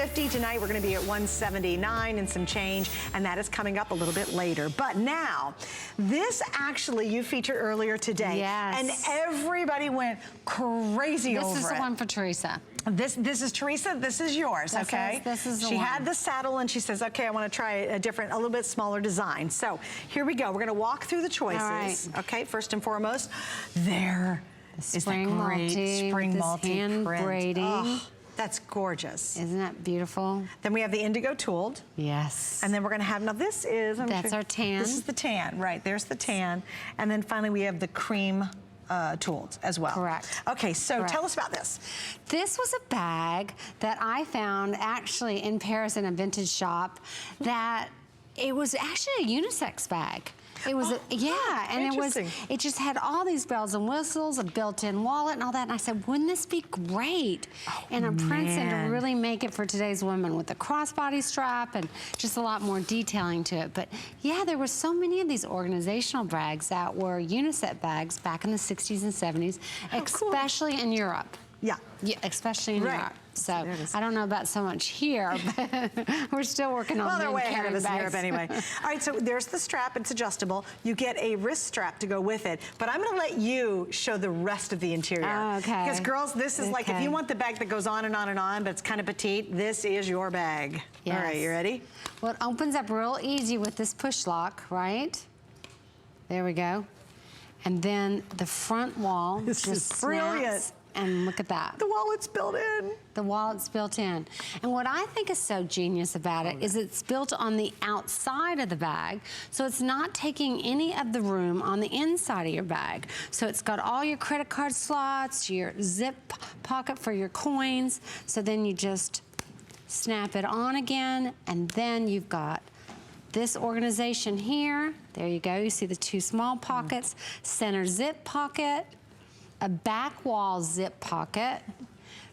$150. Tonight we're going to be at $179 and some change, and that is coming up a little bit later. But now, this actually you featured earlier today. Yes. And everybody went crazy over it. This is the one for Teresa. This is Teresa, this is yours, okay? This is the She one. had the saddle and she says, okay, I want to try a little bit smaller design. So here we go. We're going to walk through the choices. All right. Okay, first and foremost, there is that great spring multi print. Braiding. Oh, that's gorgeous. Isn't that beautiful? Then we have the indigo tooled. Yes. And then we're going to have, now this is... That's our tan. This is the tan, right. There's the tan. And then finally we have the cream tooled as well. Correct. Okay, so Correct. tell us about this. This was a bag that I found actually in Paris in a vintage shop that it was actually a unisex bag. It was, and it just had all these bells and whistles, a built-in wallet and all that. And I said, wouldn't this be great? And a printing to really make it for today's women with a crossbody strap and just a lot more detailing to it. But yeah, there were so many of these organizational bags that were unisex bags back in the 60s and 70s, especially in Europe. Yeah, especially in Europe. So I don't know about so much here, but we're still working on. Well, they're way ahead of us in Europe anyway. All right, so there's the strap. It's adjustable. You get a wrist strap to go with it. But I'm going to let you show the rest of the interior. Oh, okay. Because girls, this is like if you want the bag that goes on and on and on, but it's kind of petite. This is your bag. Yes. All right, you ready? Well, it opens up real easy with this push lock, right? There we go. And then the front wall this just is brilliant. Snaps. And look at that. The wallet's built in. The wallet's built in. And what I think is so genius about it is it's built on the outside of the bag, so it's not taking any of the room on the inside of your bag. So it's got all your credit card slots, your zip pocket for your coins, so then you just snap it on again, and then you've got this organization here. There you go. You see the two small pockets, center zip pocket, a back wall zip pocket.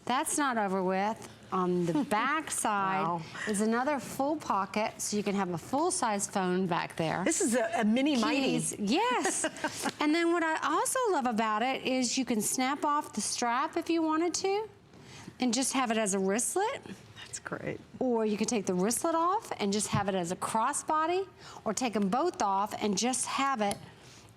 That's not over with. On the back side is another full pocket, so you can have a full-size phone back there. This is a mini mighty. Yes. And then what I also love about it is you can snap off the strap if you wanted to and just have it as a wristlet. That's great. Or you can take the wristlet off and just have it as a crossbody, or take them both off and just have it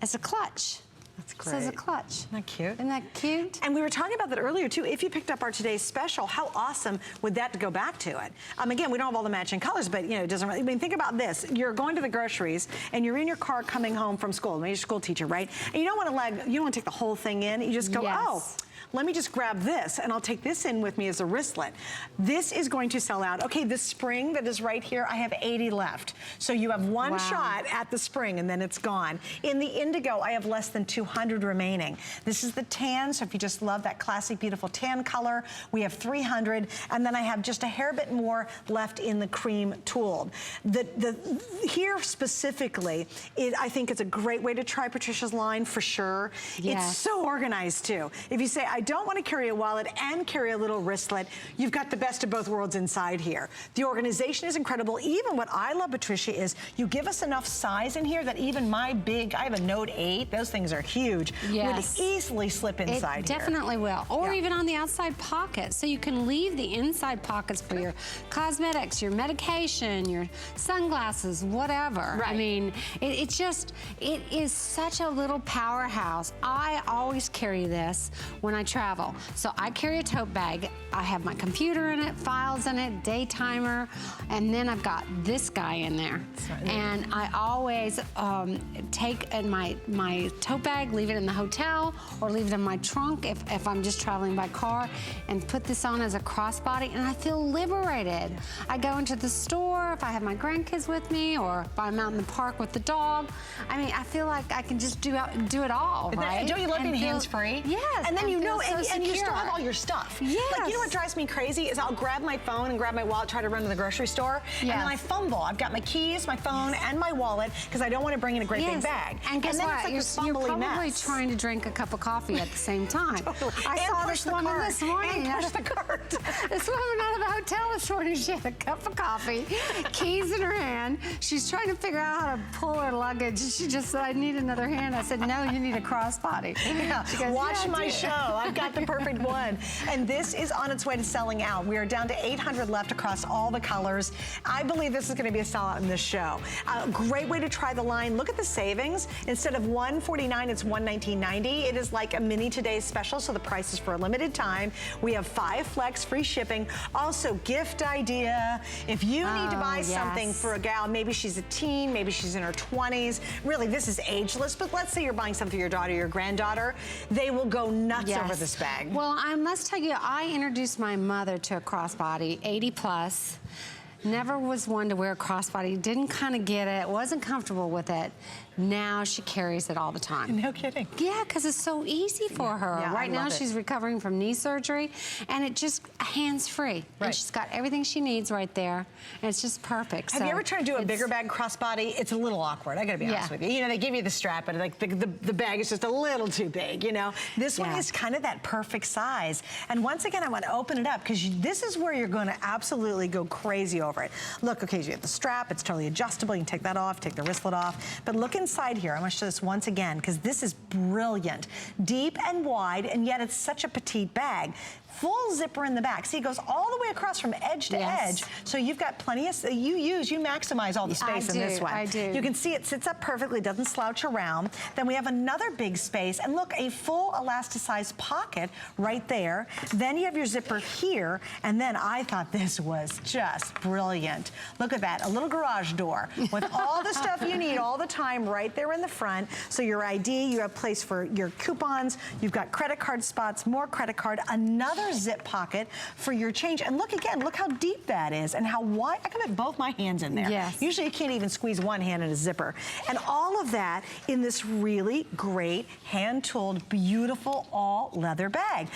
as a clutch. That's great. It says a clutch. Isn't that cute? Isn't that cute? And we were talking about that earlier too. If you picked up our today's special, how awesome would that go back to it? Again, we don't have all the matching colors, but you know, it doesn't really, I mean, think about this. You're going to the groceries and you're in your car coming home from school. Maybe you're a school teacher, right? And you don't want to take the whole thing in. You just go, oh, let me just grab this and I'll take this in with me as a wristlet. This is going to sell out. Okay, the spring that is right here, I have 80 left. So you have one shot at the spring and then it's gone. In the indigo, I have less than 200 remaining. This is the tan, so if you just love that classic, beautiful tan color, we have 300, and then I have just a hair bit more left in the cream tooled. Here specifically, I think it's a great way to try Patricia's line for sure. Yes. It's so organized too. If you say, I don't want to carry a wallet and carry a little wristlet, you've got the best of both worlds inside here. The organization is incredible. Even what I love, Patricia, is you give us enough size in here that even my big, I have a Note 8, those things are huge, would easily slip inside It definitely will. Or even on the outside pocket. So you can leave the inside pockets for your cosmetics, your medication, your sunglasses, whatever. I mean, it is such a little powerhouse. I always carry this when I travel. So I carry a tote bag. I have my computer in it, files in it, day timer, and then I've got this guy in there. And I always take in my tote bag, leave it in the hotel, or leave it in my trunk if I'm just traveling by car, and put this on as a crossbody, and I feel liberated. I go into the store if I have my grandkids with me, or if I'm out in the park with the dog. I mean, I feel like I can just do it all, right? Don't you love being hands-free? Yes. And then you know, and you still have all your stuff. Yes. Like, you know what drives me crazy is I'll grab my phone and grab my wallet, try to run to the grocery store, and then I fumble. I've got my keys, my phone, and my wallet, because I don't want to bring in a great big bag. And guess then what? it's like You're probably mess. trying to drink a cup of coffee at the same time. I saw this woman this morning. And push the cart. This woman out of the hotel this morning, she had a cup of coffee, keys in her hand. She's trying to figure out how to pull her luggage. She just said, I need another hand. I said, no, you need a crossbody. She goes, watch my show. I've got the perfect one. And this is on its way to selling out. We are down to 800 left across all the colors. I believe this is going to be a sellout in this show. Great way to try the line. Look at the savings. Instead of $149, it's $119.90. It is like a mini today's special, so the price is for a limited time. We have 5 flex, free shipping. Also, gift idea. If you need to buy something for a gal, maybe she's a teen, maybe she's in her 20s. Really, this is ageless, but let's say you're buying something for your daughter, your granddaughter, they will go nuts over this bag. Well, I must tell you, I introduced my mother to a crossbody, 80 plus. Never was one to wear a crossbody, didn't kind of get it, wasn't comfortable with it. Now she carries it all the time. No kidding. Yeah, because it's so easy for her. Yeah, right now she's recovering from knee surgery, and it just hands-free. Right. And she's got everything she needs right there, and it's just perfect. Have you ever tried to do a bigger bag crossbody? It's a little awkward, I gotta be honest with you. You know, they give you the strap, but like the bag is just a little too big, you know? This one is kind of that perfect size. And once again, I want to open it up, because this is where you're gonna absolutely go crazy over it. Look, okay, so you have the strap, it's totally adjustable, you can take that off, take the wristlet off, but look inside here. I'm going to show this once again, because this is brilliant. Deep and wide, and yet it's such a petite bag. Full zipper in the back. See, it goes all the way across from edge to edge. So you've got plenty of, you maximize all the space in this one. I do. You can see it sits up perfectly, doesn't slouch around. Then we have another big space, and look, a full elasticized pocket right there. Then you have your zipper here, and then I thought this was just brilliant. Look at that, a little garage door with all the stuff you need all the time right there in the front. So your ID, you have place for your coupons, you've got credit card spots, more credit card, another zip pocket for your change. And look again, look how deep that is and how wide. I can put both my hands in there. Yes. Usually you can't even squeeze one hand in a zipper. And all of that in this really great hand-tooled, beautiful all leather bag.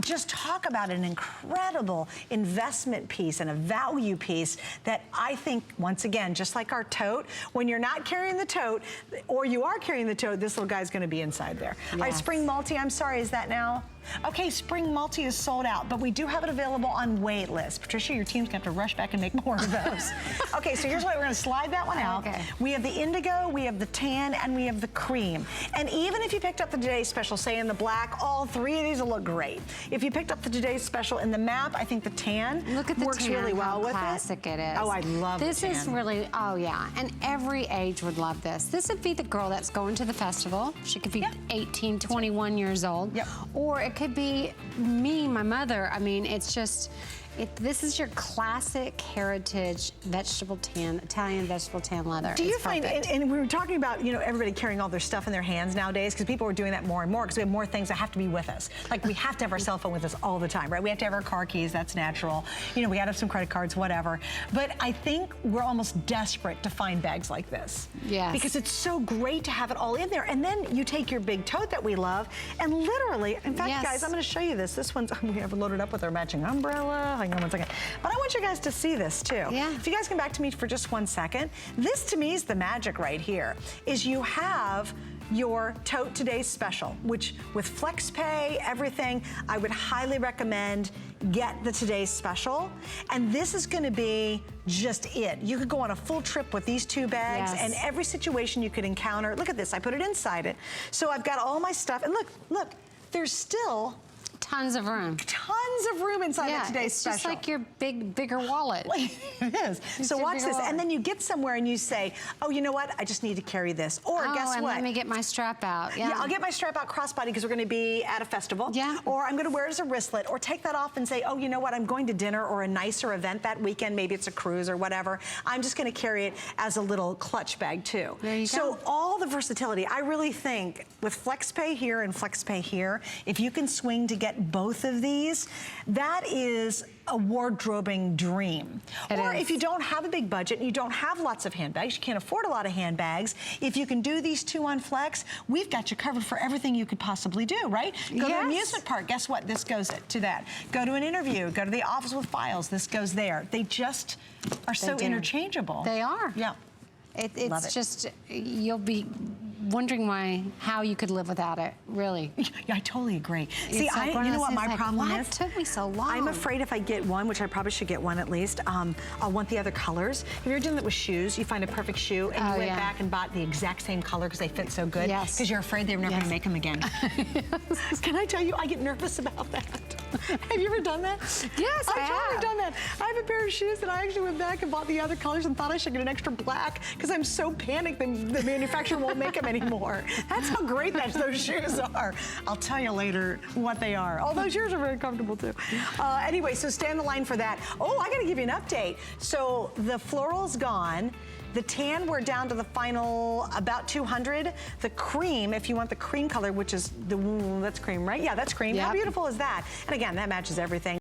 Just talk about an incredible investment piece and a value piece that I think, once again, just like our tote, when you're not carrying the tote, or you are carrying the tote, this little guy's gonna be inside there. All right, spring multi, I'm sorry, is that now? Okay, spring multi is sold out, but we do have it available on wait list. Patricia, your team's gonna have to rush back and make more of those. Okay, so here's why we're gonna slide that one out. Okay. We have the indigo, we have the tan, and we have the cream. And even if you picked up the today's special, say in the black, all 3 of these will look great. If you picked up the today's special in the map, I think the tan works really well with it. Classic it is. Oh, I love this. The tan. This is really, oh yeah, and every age would love this. This would be the girl that's going to the festival. She could be 18, 21 years old. Yep. Or it could be me, my mother. I mean, it's just, this is your classic heritage vegetable tan, Italian vegetable tan leather. Do you find, and we were talking about, you know, everybody carrying all their stuff in their hands nowadays, because people are doing that more and more, because we have more things that have to be with us. Like, we have to have our cell phone with us all the time, right? We have to have our car keys, that's natural. You know, we gotta have some credit cards, whatever. But I think we're almost desperate to find bags like this. Yes. Because it's so great to have it all in there. And then you take your big tote that we love, and literally, in fact, guys, I'm gonna show you this. This one's, we have it loaded up with our matching umbrella. Hang on one second. But I want you guys to see this too. Yeah. If you guys come back to me for just 1 second, this to me is the magic right here, is you have your tote today's special, which with FlexPay, everything, I would highly recommend get the today's special. And this is gonna be just it. You could go on a full trip with these 2 bags, and every situation you could encounter. Look at this, I put it inside it. So I've got all my stuff, and look, there's still tons of room. Tons of room inside of today's special. It's just like your bigger wallet. It is. So watch this, and then you get somewhere and you say, oh, you know what? I just need to carry this. Or guess what? Let me get my strap out. Yeah, I'll get my strap out crossbody because we're going to be at a festival. Yeah. Or I'm going to wear it as a wristlet, or take that off and say, oh, you know what? I'm going to dinner or a nicer event that weekend. Maybe it's a cruise or whatever. I'm just going to carry it as a little clutch bag too. There you go. So all the versatility. I really think with FlexPay here and FlexPay here, if you can swing to get both of these, that is a wardrobing dream. Or if you don't have a big budget and you don't have lots of handbags, you can't afford a lot of handbags, if you can do these 2 on Flex, we've got you covered for everything you could possibly do, right? Go to an amusement park, guess what? This goes to that. Go to an interview, go to the office with files, this goes there. They just are so interchangeable. They are. Yeah. It's just, you'll be wondering how you could live without it, really. Yeah, I totally agree. See, Like you know what my problem is? It took me so long. I'm afraid if I get one, which I probably should get one at least, I'll want the other colors. If you're doing that with shoes, you find a perfect shoe and you went back and bought the exact same color because they fit so good. Yes. Because you're afraid they're never going to make them again. Yes. Can I tell you, I get nervous about that. Have you ever done that? Yes, I have. I've totally done that. I have a pair of shoes that I actually went back and bought the other colors and thought I should get an extra black because I'm so panicked that the manufacturer won't make them anymore. That's how great those shoes are. I'll tell you later what they are. All those yours are very comfortable too. Anyway, so stay on the line for that. Oh, I got to give you an update. So the floral's gone. The tan, we're down to the final about 200. The cream, if you want the cream color, which is that's cream, right? Yeah, that's cream. Yep. How beautiful is that? And again, that matches everything.